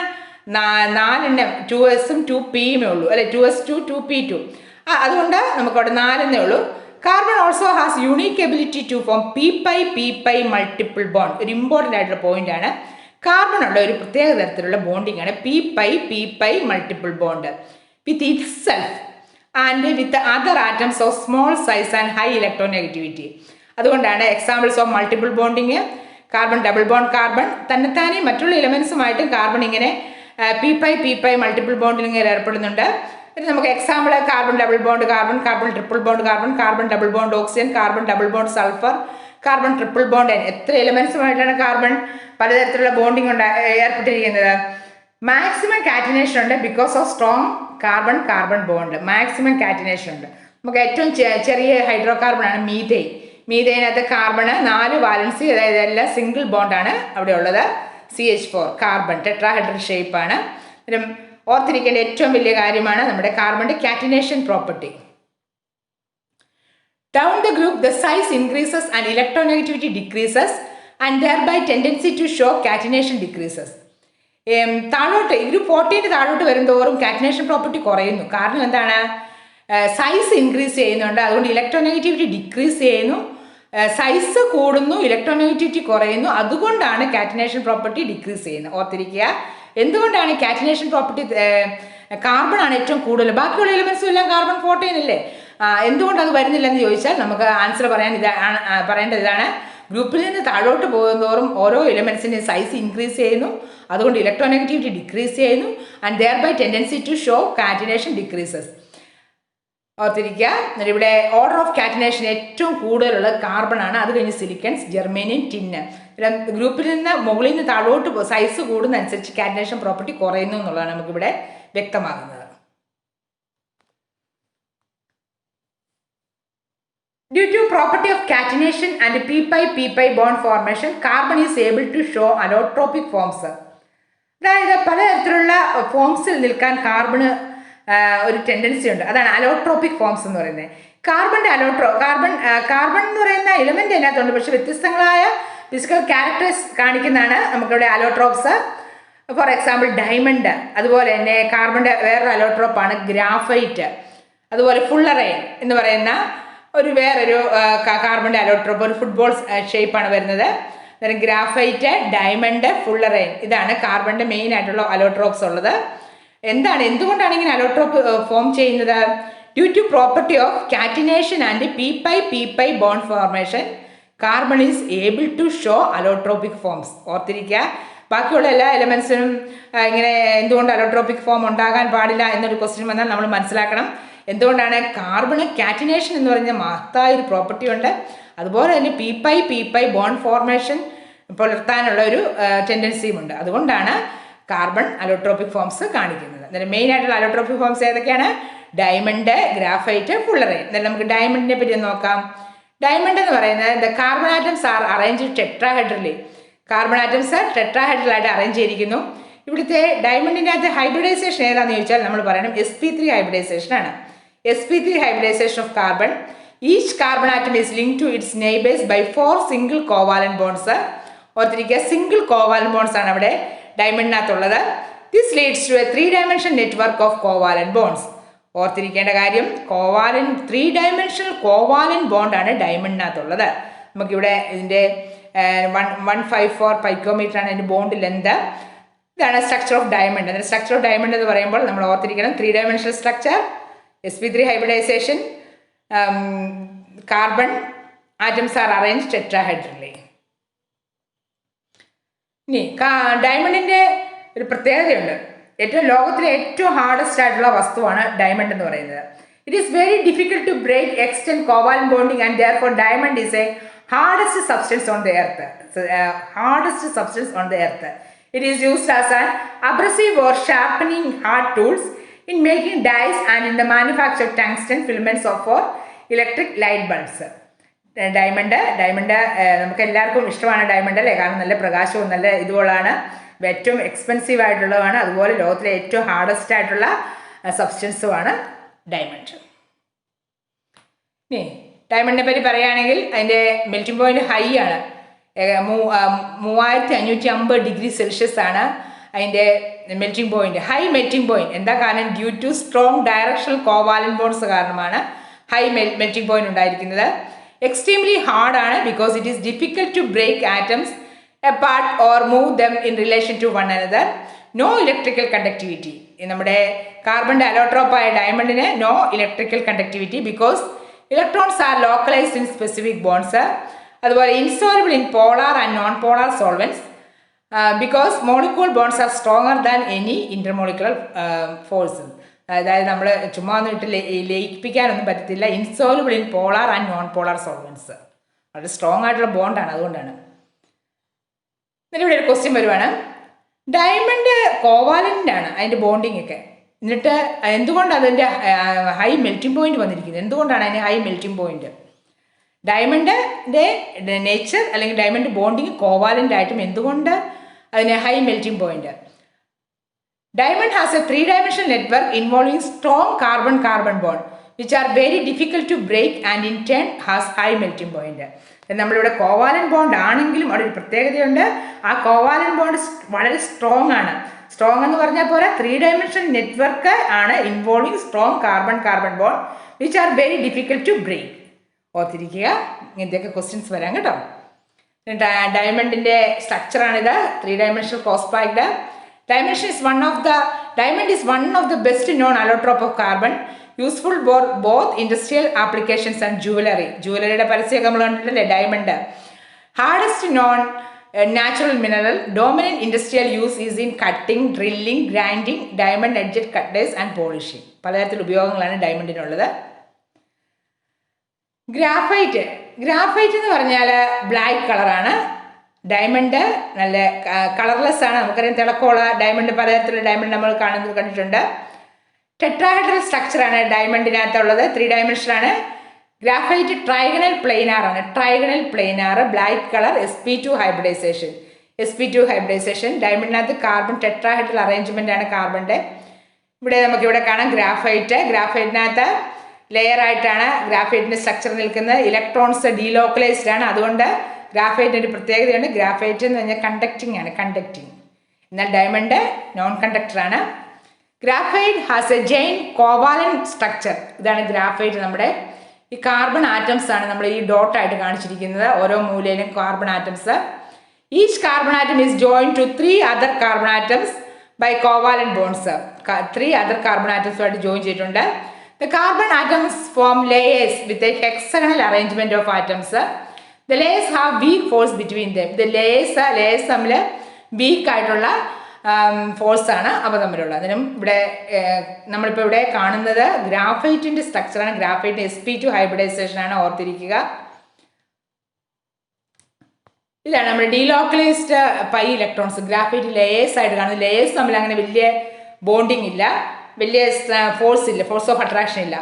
4 2s 2pയുമേ ഉള്ളൂ അല്ലെ, 2s 2p2. അതുകൊണ്ട് നമുക്കവിടെ 4 ഉള്ളൂ. Carbon also has unique ability to form p multiple bond. ഒരു ഇമ്പോർട്ടൻ്റ് ആയിട്ടുള്ള പോയിന്റ് ആണ്. കാർബണുള്ള ഒരു പ്രത്യേക തരത്തിലുള്ള ബോണ്ടിങ് ആണ് p multiple bond with itself and with other atoms of small size and high electronegativity. അതുകൊണ്ടാണ് examples of multiple bonding carbon double bond. Carbon തന്നെത്താനെ മറ്റുള്ള എലമെൻസുമായിട്ടും കാർബൺ ഇങ്ങനെ p മൾട്ടിപ്പിൾ ബോണ്ടിൽ ഇങ്ങനെ ഏർപ്പെടുന്നുണ്ട്. നമുക്ക് example carbon double bond carbon, carbon triple bond carbon, carbon double bond oxygen, carbon double bond sulphur, carbon triple bond. എത്ര എലമെൻസുമായിട്ടാണ് carbon പലതരത്തിലുള്ള ബോണ്ടിങ് ഏർപ്പെട്ടിരിക്കുന്നത്. മാക്സിമം കാറ്റിനേഷൻ ഉണ്ട് because of strong carbon bond. Maximum catenation ഉണ്ട്. നമുക്ക് ഏറ്റവും ചെറിയ hydro carbon ആണ് methane. മീഥെയ്നകത്ത് carbon 4 valency, അതായത് എല്ലാം സിംഗിൾ ബോണ്ടാണ് അവിടെ ഉള്ളത്. CH4 കാർബൺ ടെട്രാഹെഡ്രൽ ഷേപ്പാണ്. ഓർത്തിരിക്കേണ്ട ഏറ്റവും വലിയ കാര്യമാണ് നമ്മുടെ കാർബണിൻ്റെ catenation property. Down the group, the size increases and electronegativity decreases and thereby tendency to show catenation decreases. താഴോട്ട് ഗ്രൂപ്പ് 14 താഴോട്ട് വരുന്തോറും കാറ്റിനേഷൻ പ്രോപ്പർട്ടി കുറയുന്നു. കാരണം എന്താണ്? സൈസ് ഇൻക്രീസ് ചെയ്യുന്നുണ്ട്, അതുകൊണ്ട് ഇലക്ട്രോനെഗറ്റിവിറ്റി ഡിക്രീസ് ചെയ്യുന്നു. സൈസ് കൂടുന്നു, ഇലക്ട്രോനെഗറ്റിവിറ്റി കുറയുന്നു, അതുകൊണ്ടാണ് കാറ്റിനേഷൻ പ്രോപ്പർട്ടി ഡിക്രീസ് ചെയ്യുന്നത്. ഓർത്തിരിക്കുക. എന്തുകൊണ്ടാണ് കാറ്റിനേഷൻ പ്രോപ്പർട്ടി? കാർബൺ ആണ് ഏറ്റവും കൂടുതൽ, ബാക്കിയുള്ള എലിമെൻസും എല്ലാം കാർബൺ 14 അല്ലേ. എന്തുകൊണ്ട് അത് വരുന്നില്ലെന്ന് ചോദിച്ചാൽ നമുക്ക് ആൻസർ പറയേണ്ടത് ഇതാണ്. ഗ്രൂപ്പിൽ നിന്ന് താഴോട്ട് പോകുന്നതോറും ഓരോ എലിമെൻസിൻ്റെ സൈസ് ഇൻക്രീസ് ചെയ്യുന്നു, അതുകൊണ്ട് ഇലക്ട്രോനെഗറ്റിവിറ്റി ഡിക്രീസ് ചെയ്യുന്നു and thereby tendency to show catenation decreases. ഓർത്തിരിക്കുക. ഇവിടെ ഓർഡർ ഓഫ് കാറ്റിനേഷൻ ഏറ്റവും കൂടുതലുള്ളത് കാർബൺ ആണ്, അത് കഴിഞ്ഞ് സിലിക്കൺസ്, ജെർമേനിയം, ടിന്ന്. ഗ്രൂപ്പിൽ നിന്ന് മുകളിൽ നിന്ന് താഴോട്ട് സൈസ് കൂടുന്നതനുസരിച്ച് കാറ്റിനേഷൻ പ്രോപ്പർട്ടി കുറയുന്നു എന്നുള്ളതാണ് നമുക്കിവിടെ വ്യക്തമാകുന്നത്. Due to property of catenation and p bond formation, carbon is able to show allotropic forms. അതായത് പലതരത്തിലുള്ള ഫോംസിൽ നിൽക്കാൻ കാർബണ് ഒരു ടെൻഡൻസി ഉണ്ട്. അതാണ് അലോട്രോപ്പിക് ഫോംസ് എന്ന് പറയുന്നത്. കാർബൺ എന്ന് പറയുന്ന എലിമെന്റ് അതിനകത്തുണ്ട്, പക്ഷെ വ്യത്യസ്തങ്ങളായ ഫിസിക്കൽ ക്യാരക്ടേഴ്സ് കാണിക്കുന്നതാണ് നമുക്കിവിടെ അലോട്രോപ്സ്. ഫോർ എക്സാമ്പിൾ ഡയമണ്ട്, അതുപോലെ തന്നെ കാർബണിൻ്റെ വേറൊരു അലോട്രോപ്പാണ് ഗ്രാഫൈറ്റ്, അതുപോലെ ഫുള്ളറൈൻ എന്ന് പറയുന്ന വേറൊരു കാർബണിൻ്റെ അലോട്രോപ്പ്, ഒരു ഫുട്ബോൾ ഷേപ്പാണ് വരുന്നത്. അന്നേരം ഗ്രാഫൈറ്റ്, ഡയമണ്ട്, ഫുള്ളറൈൻ, ഇതാണ് കാർബണിൻ്റെ മെയിൻ ആയിട്ടുള്ള അലോട്രോപ്സ് ഉള്ളത്. എന്തുകൊണ്ടാണ് ഇങ്ങനെ അലോട്രോപ്പ് ഫോം ചെയ്യുന്നത്? Due to property of catenation and p bond formation, carbon is able to show allotropic forms. ഓർത്തിരിക്കുക. ബാക്കിയുള്ള എല്ലാ എലമെൻസിനും ഇങ്ങനെ എന്തുകൊണ്ട് അലോട്രോപ്പിക് ഫോം ഉണ്ടാകാൻ പാടില്ല എന്നൊരു ക്വസ്റ്റ്യൻ വന്നാൽ നമ്മൾ മനസ്സിലാക്കണം എന്തുകൊണ്ടാണ്? കാർബണ് കാറ്റിനേഷൻ എന്ന് പറഞ്ഞ മഹത്തായ ഒരു പ്രോപ്പർട്ടി ഉണ്ട്. അതുപോലെ തന്നെ പി ബോണ്ട് ഫോർമേഷൻ പുലർത്താനുള്ള ഒരു ടെൻഡൻസിയും ഉണ്ട്. അതുകൊണ്ടാണ് കാർബൺ അലോട്രോപിക് ഫോംസ് കാണിക്കുന്നത്. അന്നേരം മെയിൻ ആയിട്ടുള്ള അലോട്രോപിക് ഫോംസ് ഏതൊക്കെയാണ്? Diamond, graphite, fullerene. എന്നാലും നമുക്ക് ഡയമണ്ടിനെ പറ്റി നോക്കാം. ഡയമണ്ട് എന്ന് പറയുന്നത് the carbon atoms are arrange tetrahedrally. Carbon atoms ടെട്രാഹെഡ്രലായിട്ട് അറേഞ്ച് ചെയ്തിരിക്കുന്നു. ഇവിടുത്തെ ഡയമണ്ടിൻ്റെ അകത്ത് ഹൈബ്രിഡൈസേഷൻ ഏതാണെന്ന് ചോദിച്ചാൽ നമ്മൾ പറയണം sp3 ഹൈബ്രിഡൈസേഷൻ ആണ്. sp3 hybridisation of carbon. Each carbon atom is link to its neighbours by 4 single covalent bonds. ഓർത്തിരിക്കുക, സിംഗിൾ കോവാലന്റ് ബോൺസ് ആണ് അവിടെ ഡയമണ്ടിനകത്തുള്ളത്. This leads to a 3-dimensional network of covalent bonds. ഓർത്തിരിക്കേണ്ട കാര്യം, 3-dimensional കോവാലന്റ് ബോണ്ടാണ് ഡയമണ്ടിനകത്തുള്ളത്. നമുക്കിവിടെ ഇതിൻ്റെ 154 picometre ആണ് ഇതിൻ്റെ ബോണ്ട് ലെന്ത്. ഇതാണ് സ്ട്രക്ചർ ഓഫ് ഡയമണ്ട്. അതിൻ്റെ സ്ട്രക്ചർ ഓഫ് ഡയമണ്ട് എന്ന് പറയുമ്പോൾ നമ്മൾ ഓർത്തിരിക്കണം 3-dimensional structure, sp3 hybridisation, carbon atoms are arrange tetrahedrally. ഇനി ഡയമണ്ടിൻ്റെ ഒരു പ്രത്യേകതയുണ്ട്. ലോകത്തിലെ ഏറ്റവും ഹാർഡസ്റ്റ് ആയിട്ടുള്ള വസ്തുവാണ് ഡയമണ്ട് എന്ന് പറയുന്നത്. It is very difficult to break extend covalent bonding and therefore diamond is a hardest substance on the earth. It is used as an abrasive or sharpening hard tools in making dyes and in the manufacture of tungsten filaments for electric light bulbs. Diamond നമുക്ക് എല്ലാവർക്കും ഇഷ്ടമാണ് diamond അല്ലേ? കാരണം നല്ല പ്രകാശവും നല്ല ഇതുപോലാണ്, ഏറ്റവും expensive ആയിട്ടുള്ളതാണ്. അതുപോലെ ലോകത്തിലെ ഏറ്റവും ഹാർഡസ്റ്റ് ആയിട്ടുള്ള സബ്സ്റ്റൻസുമാണ് ഡയമണ്ട്. ഇനി ഡയമണ്ടിനെ പറ്റി പറയുകയാണെങ്കിൽ അതിൻ്റെ മെൽറ്റിംഗ് പോയിന്റ് ഹൈ ആണ്. 3550 ഡിഗ്രി സെൽഷ്യസ് ആണ് അതിൻ്റെ melting point, high melting point. എന്താ കാരണം? Due to strong directional covalent bonds കാരണമാണ് ഹൈ മെൽറ്റിംഗ് പോയിന്റ് ഉണ്ടായിരിക്കുന്നത്. എക്സ്ട്രീംലി ഹാർഡ് ആണ് because it is difficult to break atoms apart or move them in relation to one another. No electrical conductivity. നമ്മുടെ കാർബണിൻ്റെ അലോട്രോപ്പായ ഡയമണ്ടിന് no electrical conductivity because electrons are localised in specific bonds. അതുപോലെ insoluble in polar and non polar solvents because molecule bonds are stronger than any intermolecular force. അതായത് നമ്മൾ ചുമ്മാ ഒന്നും ഇട്ട് ലയിപ്പിക്കാനൊന്നും പറ്റത്തില്ല. Insoluble in polar and non polar solvents. വളരെ strong ആയിട്ടുള്ള ബോണ്ടാണ്, അതുകൊണ്ടാണ്. എന്നിട്ട് ഇവിടെ ഒരു ക്വസ്റ്റ്യൻ വരുവാണ്. ഡയമണ്ട് കോവാലൻ്റ് ആണ് അതിൻ്റെ ബോണ്ടിങ് ഒക്കെ. എന്നിട്ട് എന്തുകൊണ്ട് അതിൻ്റെ ഹൈ മെൽറ്റിംഗ് പോയിന്റ് വന്നിരിക്കുന്നത്? എന്തുകൊണ്ടാണ് അതിന് ഹൈ മെൽറ്റിംഗ് പോയിന്റ്? ഡയമണ്ടിൻ്റെ നേച്ചർ അല്ലെങ്കിൽ ഡയമണ്ട് ബോണ്ടിങ് കോവാലൻ്റ് ആയിട്ടും എന്തുകൊണ്ട് അതിന് high melting point? Diamond has a 3-dimensional network involving strong carbon bond which are very difficult to break and in turn has high melting point. നമ്മളിവിടെ covalent bond ആണെങ്കിലും അവിടെ ഒരു പ്രത്യേകതയുണ്ട്. ആ കോവാലന്റ് ബോണ്ട് വളരെ സ്ട്രോങ് ആണ്. സ്ട്രോങ് എന്ന് പറഞ്ഞാൽ പോലെ 3-dimensional നെറ്റ്വർക്ക് ആണ് involving strong carbon bond which are very difficult to break. ഓർത്തിരിക്കുക, ഇങ്ങനത്തെയൊക്കെ ക്വസ്റ്റ്യൻസ് വരാം കേട്ടോ. ഡയമണ്ടിൻ്റെ സ്ട്രക്ചറാണിത്. 3-dimensional കോസ്പാക്ഡ്. Diamond is one of the best known allotrope of carbon, useful for both industrial applications and jewelry. ജുവലറിയുടെ പരസ്യമൊക്കെ നമ്മൾ കണ്ടിട്ടില്ലേ? Diamond hardest non natural mineral. Dominant industrial use is in cutting, drilling, grinding, diamond edged cutters and polishing. പലതരത്തിൽ ഉപയോഗങ്ങളാണ് ഡയമണ്ടിനുള്ളത്. Graphite എന്ന് പറഞ്ഞാൽ black കളറാണ്. Diamond നല്ല colourless ആണ്. നമുക്കറിയാം തിളക്കമുള്ള ഡയമണ്ട്, പലതരത്തിലുള്ള ഡയമണ്ട് നമ്മൾ കണ്ടിട്ടുണ്ട്. ടെട്രാഹെഡ്രൽ സ്ട്രക്ചറാണ് ഡയമണ്ടിനകത്തുള്ളത്. 3-dimensional ആണ്. ഗ്രാഫൈറ്റ് ട്രൈഗണൽ പ്ലെയിനാർ ആണ്. Black colour. sp2 hybridisation. ഡയമണ്ടിനകത്ത് കാർബൺ ടെട്രാഹെഡ്രൽ അറേഞ്ച്മെന്റ് ആണ് കാർബണിൻ്റെ. നമുക്കിവിടെ കാണാം ഗ്രാഫൈറ്റിനകത്ത് ലെയർ ആയിട്ടാണ് ഗ്രാഫൈറ്റിന്റെ സ്ട്രക്ചർ നിൽക്കുന്നത്. ഇലക്ട്രോൺസ് ഡീലോക്കലൈസ്ഡ് ആണ്. അതുകൊണ്ട് ഗ്രാഫൈറ്റിന് ഒരു പ്രത്യേകതയുണ്ട്. ഗ്രാഫൈറ്റ് എന്ന് പറഞ്ഞാൽ കണ്ടക്റ്റിംഗ് ആണ്. എന്നാൽ ഡയമണ്ട് നോൺ കണ്ടക്ടറാണ്. Graphite has a chain covalent structure. ഇതാണ് ഗ്രാഫൈറ്റ്. നമ്മുടെ ഈ കാർബൺ ആറ്റംസ് ആണ് നമ്മൾ ഈ ഡോട്ട് ആയിട്ട് കാണിച്ചിരിക്കുന്നത്. ഓരോ മൂലയിലും carbon atoms. Each carbon atom is join to 3 other carbon atoms by covalent bonds. 3 other carbon ആറ്റംസുമായിട്ട് ജോയിൻ ചെയ്തിട്ടുണ്ട്. The carbon atoms form layers with a hexagonal arrangement of atoms. The layers have weak force between them. The layers തമ്മിൽ week ആയിട്ടുള്ള ഫോഴ്സാണ് അവ തമ്മിലുള്ള. അതിനും ഇവിടെ നമ്മളിപ്പോൾ ഇവിടെ കാണുന്നത് ഗ്രാഫൈറ്റിൻ്റെ സ്ട്രക്ചറാണ്. ഗ്രാഫൈറ്റ് sp2 ഹൈബ്രിഡൈസേഷനാണ്, ഓർത്തിരിക്കുക. ഇതാണ് നമ്മുടെ delocalised pi electrons. Graphite layers ആയിട്ട് കാണുന്നത്. ലേയേഴ്സ് തമ്മിൽ അങ്ങനെ വലിയ ബോണ്ടിങ് ഇല്ല, വലിയ ഫോഴ്സ് ഇല്ല, ഫോഴ്സ് ഓഫ് അട്രാക്ഷൻ ഇല്ല.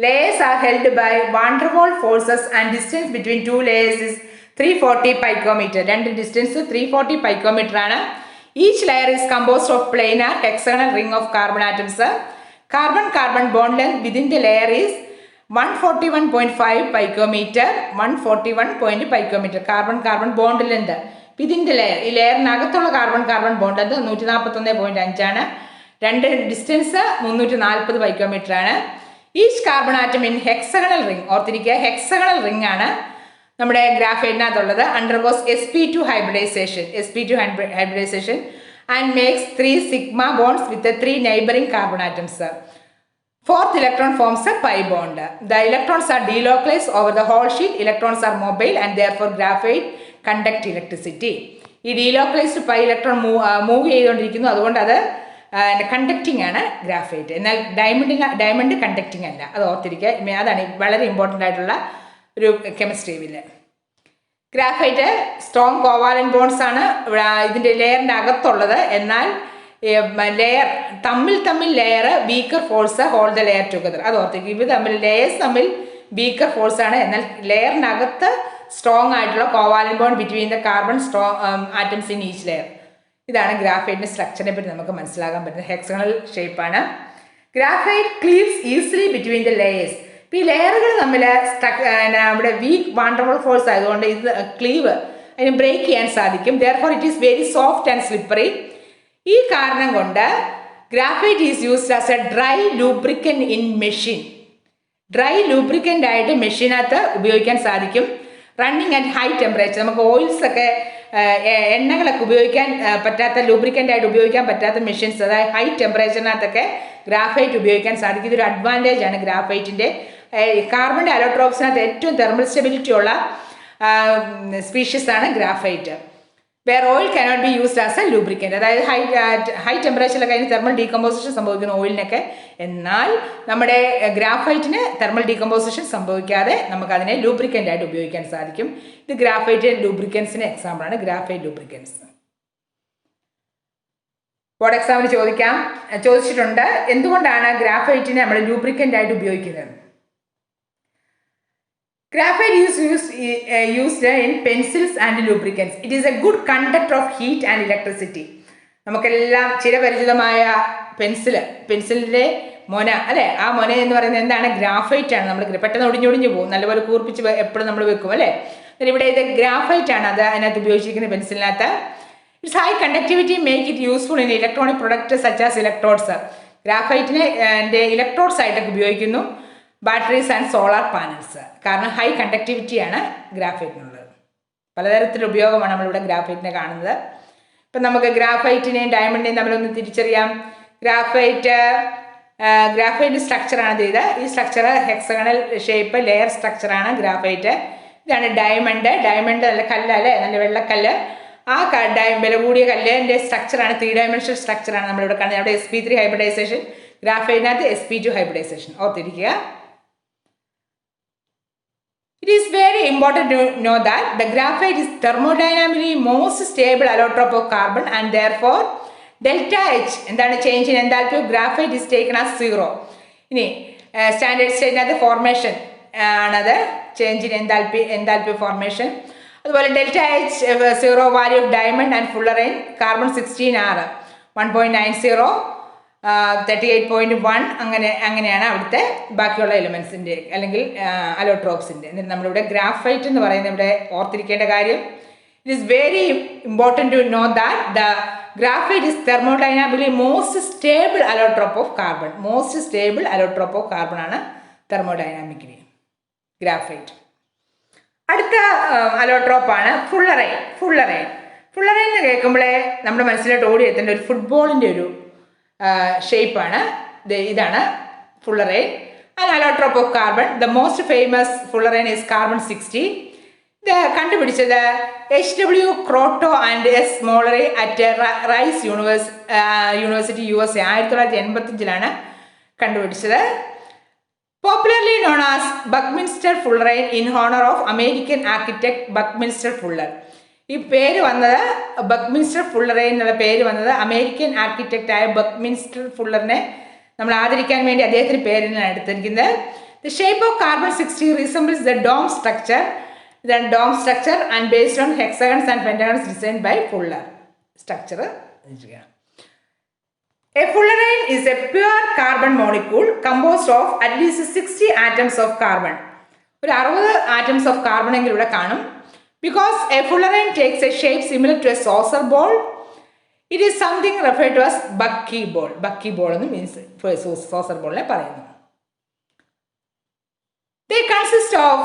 Layers are held by van der Waals forces and distance between two layers is 340 picometre. രണ്ട് ഡിസ്റ്റൻസ് 340 പൈക്കോമീറ്റർ ആണ്. Each layer is composed of planar hexagonal ring of carbon atoms. Carbon carbon bond length within the layer is 141.5 picometre. 141 picometre carbon carbon bond length ഇതിൻ്റെ layer. ഈ ലെയറിനകത്തുള്ള carbon carbon bond length 141.5 ആണ്. രണ്ട് distance 340 picometre ആണ്. Each carbon atom in hexagonal ring, ഓർത്തിരിക്കുക hexagonal ring ആണ് നമ്മുടെ ഗ്രാഫൈറ്റിനകത്തുള്ളത്. Undergoes sp2 hybridization and makes 3 sigma bonds with the 3 neighboring carbon atoms. Fourth electron forms a pi bond. The electrons are delocalized over the whole sheet. Electrons are mobile and therefore graphite conduct electricity. ഈ delocalised pi electron move ചെയ്തുകൊണ്ടിരിക്കുന്നു, അതുകൊണ്ട് അത് conducting ആണ് graphite. എന്നാൽ diamond conducting അല്ല, അത് ഓർത്തിരിക്കുക. അതാണ് വളരെ ഇമ്പോർട്ടൻ്റ് ആയിട്ടുള്ള ഒരു chemistry bill. Graphite strong covalent bonds ആണ് ഇതിൻ്റെ ലെയറിൻ്റെ അകത്തുള്ളത്. എന്നാൽ ലെയർ തമ്മിൽ layer weaker force hold the layer together. അത് ഓർത്തിരിക്കും. ഇവ തമ്മിൽ ലേയേഴ്സ് തമ്മിൽ വീക്കർ ഫോഴ്സ് ആണ്. എന്നാൽ ലെയറിനകത്ത് സ്ട്രോങ് ആയിട്ടുള്ള covalent bond between the carbon atoms in each layer. ഇതാണ് ഗ്രാഫൈറ്റിൻ്റെ സ്ട്രക്ചറിനെ പറ്റി നമുക്ക് മനസ്സിലാക്കാൻ പറ്റുന്നത്. ഹെക്സഗണൽ ഷേപ്പാണ്. Graphite cleaves easily between the layers. ഇപ്പോൾ ഈ ലെയറുകൾ തമ്മിൽ ഇവിടെ weak van der Waals force ആയതുകൊണ്ട് ഇത് ക്ലീവ് അതിന് ബ്രേക്ക് ചെയ്യാൻ സാധിക്കും. Therefore it is very soft and slippery. ഈ കാരണം കൊണ്ട് graphite is used as a dry lubricant in machine. Dry lubricant ആയിട്ട് മെഷീനകത്ത് ഉപയോഗിക്കാൻ സാധിക്കും. റണ്ണിങ് അറ്റ് ഹൈ ടെമ്പറേച്ചർ, നമുക്ക് ഓയിൽസൊക്കെ എണ്ണകളൊക്കെ ഉപയോഗിക്കാൻ പറ്റാത്ത, ലൂബ്രിക്കൻ്റ് ആയിട്ട് ഉപയോഗിക്കാൻ പറ്റാത്ത മെഷീൻസ്, അതായത് ഹൈ ടെമ്പറേച്ചറിനകത്തൊക്കെ ഗ്രാഫൈറ്റ് ഉപയോഗിക്കാൻ സാധിക്കും. ഇതൊരു അഡ്വാൻറ്റേജ് ആണ് ഗ്രാഫൈറ്റിൻ്റെ. കാർബണിൻ്റെ അലോട്രോപ്സിനകത്ത് ഏറ്റവും തെർമൽ സ്റ്റെബിലിറ്റി ഉള്ള സ്പീഷീസ് ആണ് graphite. Where oil cannot be used as a lubricant, അതായത് ഹൈ ടെമ്പറേച്ചറിലൊക്കെ അതിന് തെർമൽ ഡീകമ്പോസിഷൻ സംഭവിക്കുന്ന ഓയിലിനൊക്കെ. എന്നാൽ നമ്മുടെ ഗ്രാഫൈറ്റിന് തെർമൽ ഡീകമ്പോസിഷൻ സംഭവിക്കാതെ നമുക്കതിനെ ലൂബ്രിക്കൻ്റ് ആയിട്ട് ഉപയോഗിക്കാൻ സാധിക്കും. ഇത് ഗ്രാഫൈറ്റ് ലൂബ്രിക്കൻസിന് എക്സാമ്പിളാണ്, ഗ്രാഫൈറ്റ് ലൂബ്രിക്കൻസ്. ബോർഡ് എക്സാമിന് ചോദിച്ചിട്ടുണ്ട് എന്തുകൊണ്ടാണ് ഗ്രാഫൈറ്റിനെ നമ്മൾ ലൂബ്രിക്കൻ്റ് ആയിട്ട് ഉപയോഗിക്കുന്നത്. Graphite is used in pencils and lubricants. It is a good conductor of heat and electricity. നമുക്കെല്ലാം ചിരപരിചിതമായ പെൻസിലിൻ്റെ മൊന അല്ലേ, ആ മൊന എന്ന് പറയുന്നത് എന്താണ്? ഗ്രാഫൈറ്റ് ആണ്. നമ്മൾ പെട്ടെന്ന് ഒടിഞ്ഞൊടിഞ്ഞു പോകും, നല്ലപോലെ കൂർപ്പിച്ച് എപ്പോഴും നമ്മൾ വെക്കും അല്ലേ. ഇവിടെ ഇത് ഗ്രാഫൈറ്റ് ആണ് അത് അതിനകത്ത് ഉപയോഗിച്ചിരിക്കുന്ന പെൻസിലിനകത്ത്. Its high conductivity make it useful in electronic product such as electrodes. ഗ്രാഫൈറ്റിനെ ഇലക്ട്രോഡ്സ് ആയിട്ടൊക്കെ ഉപയോഗിക്കുന്നു, ബാറ്ററീസ് ആൻഡ് സോളാർ പാനൽസ്. കാരണം ഹൈ കണ്ടക്ടിവിറ്റിയാണ് ഗ്രാഫൈറ്റിനുള്ളത്. പലതരത്തിലുള്ള ഉപയോഗമാണ് നമ്മളിവിടെ ഗ്രാഫൈറ്റിനെ കാണുന്നത്. ഇപ്പം നമുക്ക് ഗ്രാഫൈറ്റിനെയും ഡയമണ്ടിനെയും തമ്മിലൊന്ന് തിരിച്ചറിയാം. ഗ്രാഫൈറ്റ് സ്ട്രക്ചറാണ് ഇത്. ഈ സ്ട്രക്ചർ ഹെക്സഗണൽ ഷേപ്പ് ലെയർ സ്ട്രക്ചറാണ് ഗ്രാഫൈറ്റ്. ഇതാണ് ഡയമണ്ട്. ഡയമണ്ട് നല്ല കല്ലല്ലേ, നല്ല വെള്ളക്കല്ല്. ആ വില കൂടിയ കല്ലിൻ്റെ സ്ട്രക്ചറാണ് 3 ഡയമെൻഷണൽ സ്ട്രക്ചറാണ് നമ്മളിവിടെ കാണുന്നത്. അവിടെ sp3 ഹൈബ്രിഡൈസേഷൻ, ഗ്രാഫൈറ്റിനകത്ത് sp2 ഹൈബ്രിഡൈസേഷൻ. ഓർത്തിരിക്കുക. It is very important to know that the graphite is thermodynamically most stable allotrope of carbon and therefore delta H എന്താണ് change in enthalpy of graphite is taken as 0. ഇനി standard സ്റ്റേറ്റിനകത്ത് formation ആണത്, change in enthalpy formation. അതുപോലെ delta H 0 value of diamond and fullerene carbon 16R 1.90 38.1 അങ്ങനെയാണ് അവിടുത്തെ ബാക്കിയുള്ള എലിമെൻസിൻ്റെ അല്ലെങ്കിൽ അലോട്രോപ്സിൻ്റെ. എന്നിട്ട് നമ്മളിവിടെ ഗ്രാഫൈറ്റ് എന്ന് പറയുന്നത് ഇവിടെ ഓർത്തിരിക്കേണ്ട കാര്യം, it is very important to know that the graphite is thermodynamically most stable allotrope of carbon. Most stable allotrope of carbon ആണ് തെർമോഡൈനാമിക്കലി ഗ്രാഫൈറ്റ്. അടുത്ത അലോട്രോപ്പാണ് ഫുള്ളറൈൻ. ഫുള്ളറൈൻ എന്ന് കേൾക്കുമ്പോഴേ നമ്മുടെ മനസ്സിലോട്ട് ഓടിയെത്തേണ്ട ഒരു ഫുട്ബോളിൻ്റെ ഒരു ഷേപ്പാണ്. ഇതാണ് fullerene. And allotrope of carbon. The most famous fullerene is carbon 60. ഇത് കണ്ടുപിടിച്ചത് H.W. Kroto and Smalley at Rice University USA 1985 കണ്ടുപിടിച്ചത്. Popularly known as buckminsterfullerene in honour of American architect Buckminster Fuller. ഈ പേര് വന്നത് ബക്ക്മിൻസ്റ്റർ ഫുള്ളറൈൻ എന്നുള്ള പേര് വന്നത് American ആർക്കിടെക്റ്റായ ബക്ക്മിൻസ്റ്റർ ഫുള്ളറിനെ നമ്മൾ ആദരിക്കാൻ വേണ്ടി അദ്ദേഹത്തിന് പേരിനാണ് എടുത്തിരിക്കുന്നത്. The shape of carbon-60 resembles the dome structure and based on hexagons and pentagons designed by Fuller. Structure. A fullerene is a pure carbon molecule composed of at least 60 atoms of carbon. ഒരു 60 atoms of carbon എങ്കിലും ഇവിടെ കാണും. Because a fullerene takes a shape similar to a saucer ball, it is something referred to as buckyball. Buckyball എന്ന് means saucer ball നെ പറയുന്നു. They consist of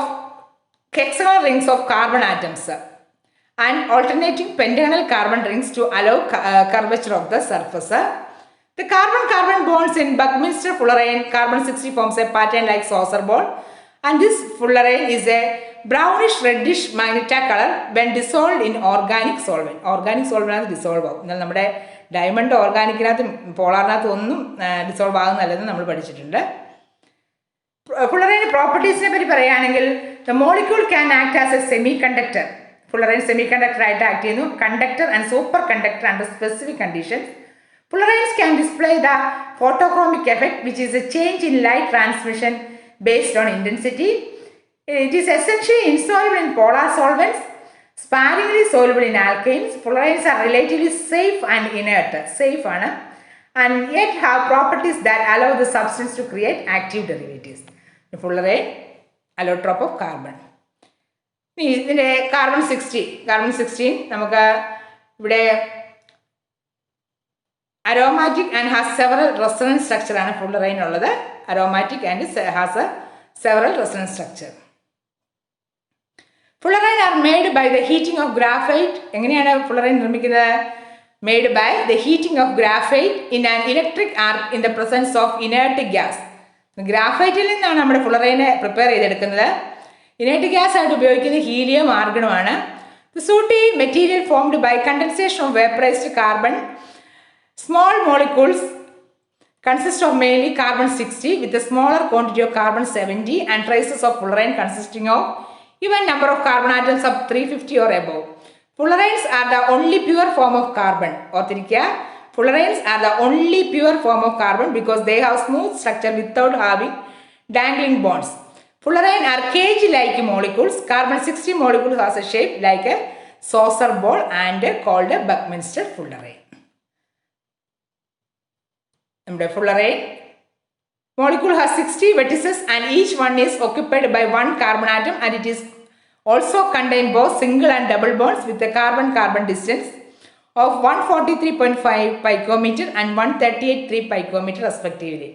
hexagonal rings of carbon atoms and alternating pentagonal carbon rings to allow curvature of the surface. The carbon-carbon bonds in Buckminster fullerene carbon-60 forms a pattern like saucer ball, and this fullerene is a brownish reddish magenta color when dissolved in organic solvent. Organic solvent ആണ് dissolve ആവും. എന്നാൽ നമ്മുടെ diamond ഓർഗാനിക്കിനകത്ത് പോളാറിനകത്ത് ഒന്നും dissolve ആകുന്നല്ലെന്ന് നമ്മൾ പഠിച്ചിട്ടുണ്ട്. ഫുള്ളറൈൻ പ്രോപ്പർട്ടീസിനെ പറ്റി പറയുകയാണെങ്കിൽ the molecule can act as a semi conductor. Fullerene semi conductor ആയിട്ട് ആക്ട് ചെയ്യുന്നു. Conductor and super conductor under specific conditions. Fullerenes can display the photochromic effect, which is a change in light transmission based on intensity. It is essentially insoluble in polar solvents, sparingly soluble in alkanes. Fullerenes are relatively safe and inert. Safe and yet have properties that allow the substance to create active derivatives. Fullerene, allotrope of carbon. ഇതിൻ്റെ carbon-16 നമുക്ക് ഇവിടെ aromatic and has several resonance structure ആണ് fullerene ഉള്ളത്. Aromatic and has a several resonance structure. Fullerene are made by the heating of graphite. എങ്ങനെയാണ് fullerene നിർമ്മിക്കുന്നത്? Made by the heating of graphite in an electric arc in the presence of inert gas. ഗ്രാഫൈറ്റിൽ നിന്നാണ് നമ്മുടെ fullerene prepare ചെയ്തെടുക്കുന്നത്. Inert gas ആയിട്ട് ഉപയോഗിക്കുന്നത് helium ആർഗണുമാണ്. The sooty material formed by condensation of vaporized carbon. Small molecules consist of mainly carbon-60 with a smaller quantity of carbon-70 and traces of fullerene consisting of even number of carbon atoms of 350 or above. Fullerenes are the only pure form of carbon. ഓർത്തിരിക്കുക, fullerenes are the only pure form of carbon because they have smooth structure without having dangling bonds. Fullerene are cage-like molecules. Carbon-60 molecule has a shape like a saucer ball and called a Buckminster fullerene. നമ്മുടെ fullerene molecule has 60 vertices and each one is occupied by one carbon atom, and it is also contain both single and double bonds with a carbon-carbon distance of 143.5 picometer and 138.3 picometer respectively.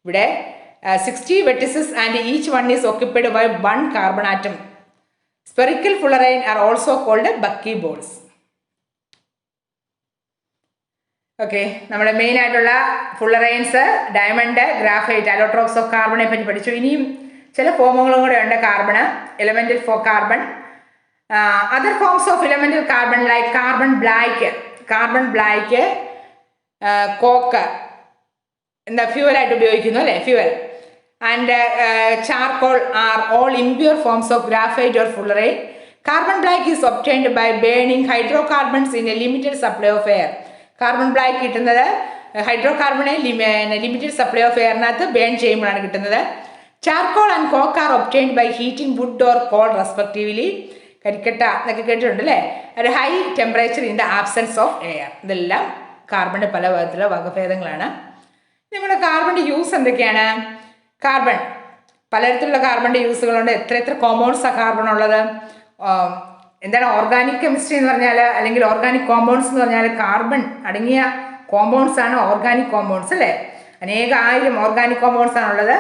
ഇവിടെ 60 vertices and each one is occupied by one carbon atom. Spherical fullerene are also called buckyballs. Okay, നമ്മുടെ main ആയിട്ടുള്ള fullerenes, diamond, graphite, allotropes of കാർബണെ പറ്റി പഠിച്ചു. ഇനിയും ചില ഫോമുകളും കൂടെ ഉണ്ട് carbon. Elemental for carbon, other forms of elemental carbon like carbon black, coke എന്താ ഫ്യൂവലായിട്ട് ഉപയോഗിക്കുന്നു അല്ലേ, fuel. And charcoal are all impure forms of graphite or fullerene. Carbon black is obtained by burning hydrocarbons in a limited supply of air. Carbon black കിട്ടുന്നത് ഹൈഡ്രോകാർബണെ limited supply of എയറിനകത്ത് burn ചെയ്യുമ്പോഴാണ് കിട്ടുന്നത്. Charcoal and coke are obtained by heating wood or coal respectively. കരിക്കട്ട എന്നൊക്കെ കേട്ടിട്ടുണ്ട് അല്ലേ. ഒരു high temperature in the absence of air. ഇതെല്ലാം കാർബണിൻ്റെ പല വിധത്തിലുള്ള വകഭേദങ്ങളാണ്. നമ്മുടെ കാർബണിൻ്റെ യൂസ് എന്തൊക്കെയാണ്? കാർബൺ പലതരത്തിലുള്ള കാർബണിൻ്റെ യൂസുകളുണ്ട്. എത്ര കോമ്പൗണ്ട്സാണ് കാർബൺ ഉള്ളത്? എന്താണ് ഓർഗാനിക് കെമിസ്ട്രി എന്ന് പറഞ്ഞാൽ, അല്ലെങ്കിൽ ഓർഗാനിക് കോമ്പൗണ്ട്സ് എന്ന് പറഞ്ഞാൽ കാർബൺ അടങ്ങിയ കോമ്പൗണ്ട്സ് ആണ് ഓർഗാനിക് കോമ്പൗണ്ട്സ് അല്ലേ. അനേകായിരം ഓർഗാനിക് കോമ്പൗണ്ട്സ് ആണുള്ളത്.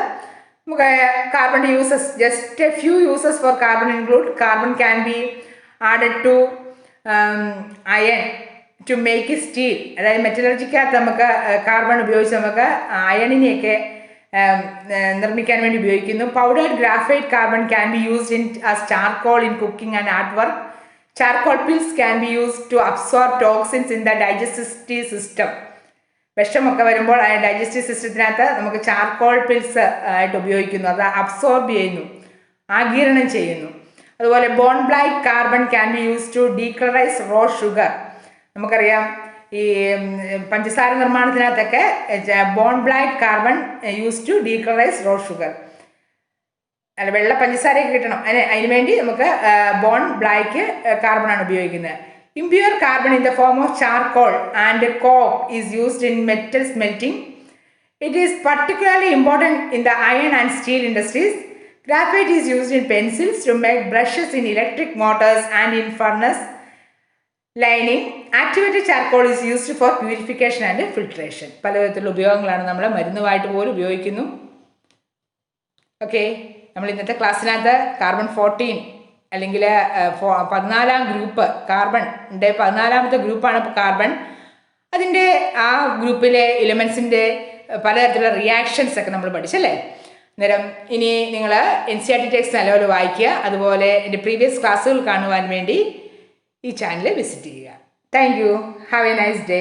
നമുക്ക് കാർബണിൻ്റെ uses, just a few uses for carbon include carbon can be added to iron to make steel. അതായത് മെറ്റലർജിക്കകത്ത് നമുക്ക് കാർബൺ ഉപയോഗിച്ച് നമുക്ക് അയണിനെയൊക്കെ നിർമ്മിക്കാൻ വേണ്ടി ഉപയോഗിക്കുന്നു. Powdered graphite carbon can be used in as charcoal in cooking and art work. Charcoal pills can be used to absorb toxins in the digestive system. വിഷമൊക്കെ വരുമ്പോൾ ഡൈജസ്റ്റീവ് സിസ്റ്റത്തിനകത്ത് നമുക്ക് ചാർക്കോൾ പിൽസ് ആയിട്ട് ഉപയോഗിക്കുന്നു. അത് അബ്സോർബ് ചെയ്യുന്നു, ആഗിരണം ചെയ്യുന്നു. അതുപോലെ bone black carbon can be use to decolourise raw sugar. നമുക്കറിയാം ഈ പഞ്ചസാര നിർമ്മാണത്തിനകത്തൊക്കെ bone black carbon use to decolourise raw sugar. അല്ല, വെള്ള പഞ്ചസാരയൊക്കെ കിട്ടണം, അതിന് വേണ്ടി നമുക്ക് ബോൺ ബ്ലാക്ക് കാർബണാണ് ഉപയോഗിക്കുന്നത്. Impure carbon in the form of charcoal and coke is used in metal smelting. It is particularly important in the iron and steel industries. Graphite is used in pencils, to make brushes in electric motors and in furnace lining. Activated charcoal is used for purification and filtration. പല വിധത്തിലുള്ള ഉപയോഗങ്ങളാണ് നമ്മൾ മരുന്നുമായിട്ട് പോലും ഉപയോഗിക്കുന്നു. Okay, നമ്മൾ ഇന്നത്തെ ക്ലാസ്സിനകത്ത് carbon 14 അല്ലെങ്കിൽ 14ാം group കാർബണിൻ്റെ 14ാമത്തെ ഗ്രൂപ്പാണ് carbon. അതിൻ്റെ ആ ഗ്രൂപ്പിലെ എലിമെൻസിൻ്റെ പലതരത്തിലുള്ള റിയാക്ഷൻസ് ഒക്കെ നമ്മൾ പഠിച്ചല്ലേ. അന്നേരം ഇനി നിങ്ങൾ NCERT ടെക്സ്റ്റ് നല്ലപോലെ വായിക്കുക. അതുപോലെ എൻ്റെ പ്രീവിയസ് ക്ലാസ്സുകൾ കാണുവാൻ വേണ്ടി ഈ ചാനൽ വിസിറ്റ് ചെയ്യുക. Thank you. Have A nice day.